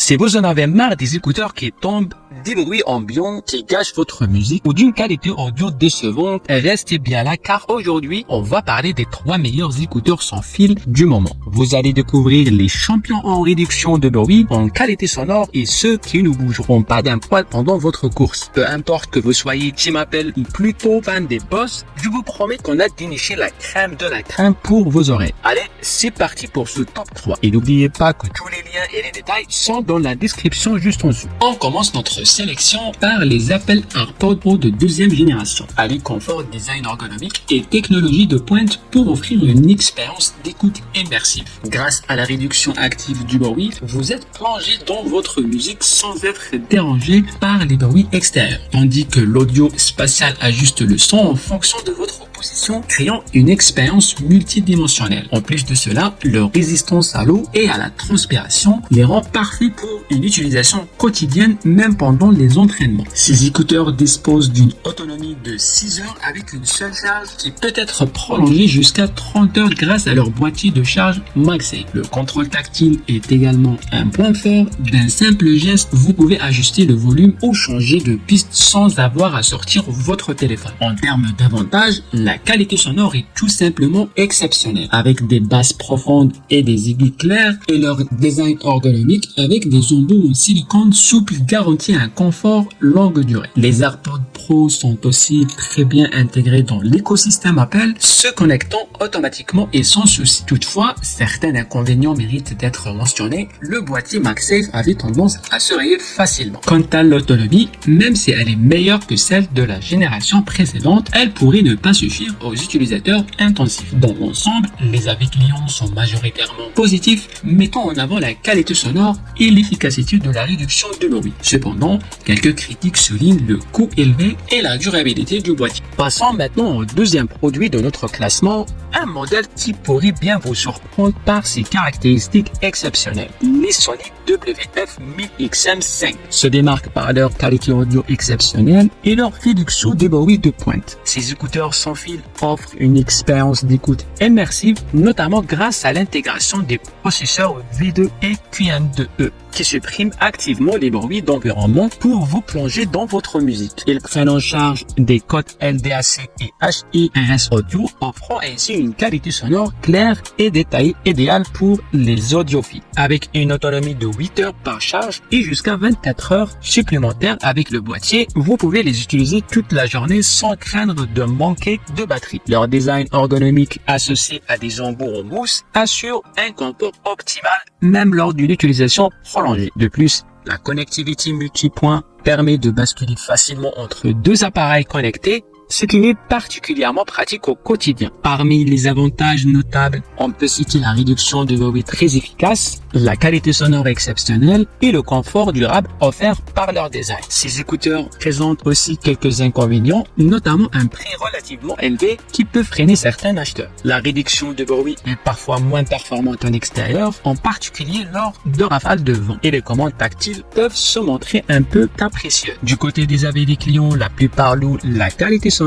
Si vous en avez marre des écouteurs qui tombent, des bruits ambiants qui gâchent votre musique ou d'une qualité audio décevante, restez bien là car aujourd'hui, on va parler des 3 meilleurs écouteurs sans fil du moment. Vous allez découvrir les champions en réduction de bruit, en qualité sonore et ceux qui ne bougeront pas d'un poil pendant votre course. Peu importe que vous soyez Team Apple ou plutôt fan des Boss, je vous promets qu'on a déniché la crème de la crème pour vos oreilles. Allez, c'est parti pour ce top 3. Et n'oubliez pas que tous les liens et les détails sont dans la description juste en dessous. On commence notre sélection par les Apple AirPods Pro de deuxième génération. Avec confort, design ergonomique et technologie de pointe pour offrir une expérience d'écoute immersive. Grâce à la réduction active du bruit, vous êtes plongé dans votre musique sans être dérangé par les bruits extérieurs. Tandis que l'audio spatial ajuste le son en fonction de votre position, créant une expérience multidimensionnelle. En plus de cela, leur résistance à l'eau et à la transpiration les rend parfaits pour une utilisation quotidienne, même pendant les entraînements. Ces écouteurs disposent d'une autonomie de 6 heures avec une seule charge qui peut être prolongée jusqu'à 30 heures grâce à leur boîtier de charge MagSafe. Le contrôle tactile est également un point fort. D'un simple geste, vous pouvez ajuster le volume ou changer de piste sans avoir à sortir votre téléphone. En termes d'avantages, la qualité sonore est tout simplement exceptionnelle, avec des basses profondes et des aigus clairs, et leur design ergonomique avec des embouts en silicone souple garantit un confort longue durée. Les AirPods Pro sont aussi très bien intégrés dans l'écosystème Apple, se connectant automatiquement et sans souci. Toutefois, certains inconvénients méritent d'être mentionnés. Le boîtier MagSafe avait tendance à se rayer facilement. Quant à l'autonomie, même si elle est meilleure que celle de la génération précédente, elle pourrait ne pas suffire aux utilisateurs intensifs. Dans l'ensemble, les avis clients sont majoritairement positifs, mettant en avant la qualité sonore et l'efficacité de la réduction de bruit. Cependant, quelques critiques soulignent le coût élevé et la durabilité du boîtier. Passons maintenant au deuxième produit de notre classement, un modèle qui pourrait bien vous surprendre par ses caractéristiques exceptionnelles. Les Sony WF-1000XM5 se démarquent par leur qualité audio exceptionnelle et leur réduction de bruit de pointe. Ces écouteurs sans fil offrent une expérience d'écoute immersive, notamment grâce à l'intégration des processeurs V2 et QN2E qui suppriment activement les bruits d'environnement pour vous plonger dans votre musique. Ils prennent en charge des codes LDAC et HIRS audio, offrant ainsi une qualité sonore claire et détaillée idéale pour les audiophiles. Avec une autonomie de 8 heures par charge et jusqu'à 24 heures supplémentaires avec le boîtier, vous pouvez les utiliser toute la journée sans craindre de manquer de batterie. Leur design ergonomique associé à des embouts en mousse assure un confort optimal même lors d'une utilisation prolongée. De plus, la connectivité multipoint permet de basculer facilement entre deux appareils connectés, ce qui est particulièrement pratique au quotidien. Parmi les avantages notables, on peut citer la réduction de bruit très efficace, la qualité sonore exceptionnelle et le confort durable offert par leur design. Ces écouteurs présentent aussi quelques inconvénients, notamment un prix relativement élevé qui peut freiner certains acheteurs. La réduction de bruit est parfois moins performante en extérieur, en particulier lors de rafales de vent, et les commandes tactiles peuvent se montrer un peu capricieuses. Du côté des avis des clients, la plupart louent la qualité sonore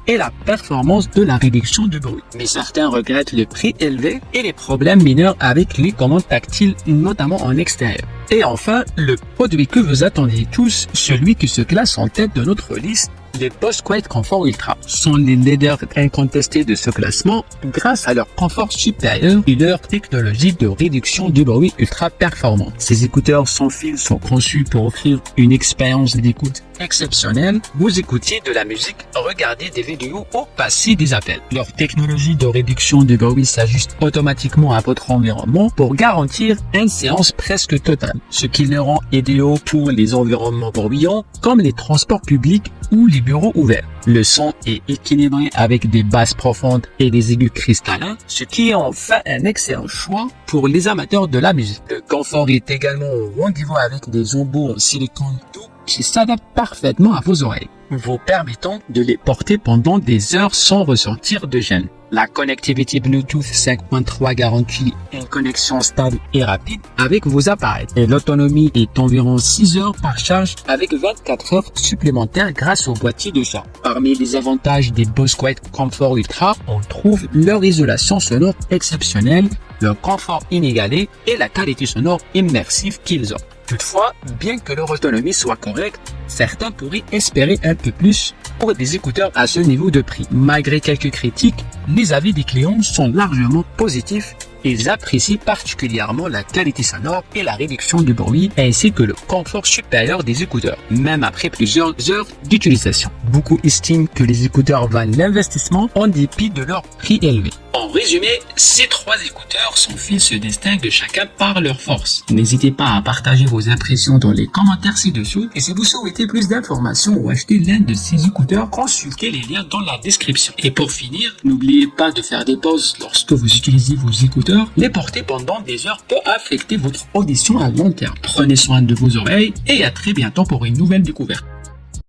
et la performance de la réduction de bruit. Mais certains regrettent le prix élevé et les problèmes mineurs avec les commandes tactiles, notamment en extérieur. Et enfin, le produit que vous attendez tous, celui qui se classe en tête de notre liste, les Bose Quiet Comfort Ultra sont les leaders incontestés de ce classement grâce à leur confort supérieur et leur technologie de réduction du bruit ultra performante. Ces écouteurs sans fil sont conçus pour offrir une expérience d'écoute exceptionnelle. Vous écoutez de la musique, regardez des vidéos ou passez des appels. Leur technologie de réduction du bruit s'ajuste automatiquement à votre environnement pour garantir une séance presque totale, ce qui les rend idéaux pour les environnements bruyants comme les transports publics ou les bureaux ouverts. Le son est équilibré avec des basses profondes et des aigus cristallins, ce qui est enfin un excellent choix pour les amateurs de la musique. Le confort est également au rendez-vous avec des embouts en silicone doux qui s'adaptent parfaitement à vos oreilles, vous permettant de les porter pendant des heures sans ressentir de gêne. La connectivité Bluetooth 5.3 garantit une connexion stable et rapide avec vos appareils. Et l'autonomie est environ 6 heures par charge avec 24 heures supplémentaires grâce au boîtier de charge. Parmi les avantages des Bose Quiet Comfort Ultra, on trouve leur isolation sonore exceptionnelle, leur confort inégalé et la qualité sonore immersive qu'ils offrent. Toutefois, bien que leur autonomie soit correcte, certains pourraient espérer un peu plus pour des écouteurs à ce niveau de prix. Malgré quelques critiques, les avis des clients sont largement positifs. Ils apprécient particulièrement la qualité sonore et la réduction du bruit, ainsi que le confort supérieur des écouteurs, même après plusieurs heures d'utilisation. Beaucoup estiment que les écouteurs valent l'investissement en dépit de leur prix élevé. En résumé, ces 3 écouteurs sans fil se distinguent chacun par leur force. N'hésitez pas à partager vos impressions dans les commentaires ci-dessous, et si vous souhaitez plus d'informations ou acheter l'un de ces écouteurs, consultez les liens dans la description. Et pour finir, n'oubliez pas de faire des pauses lorsque vous utilisez vos écouteurs. Les porter pendant des heures peut affecter votre audition à long terme. Prenez soin de vos oreilles et à très bientôt pour une nouvelle découverte.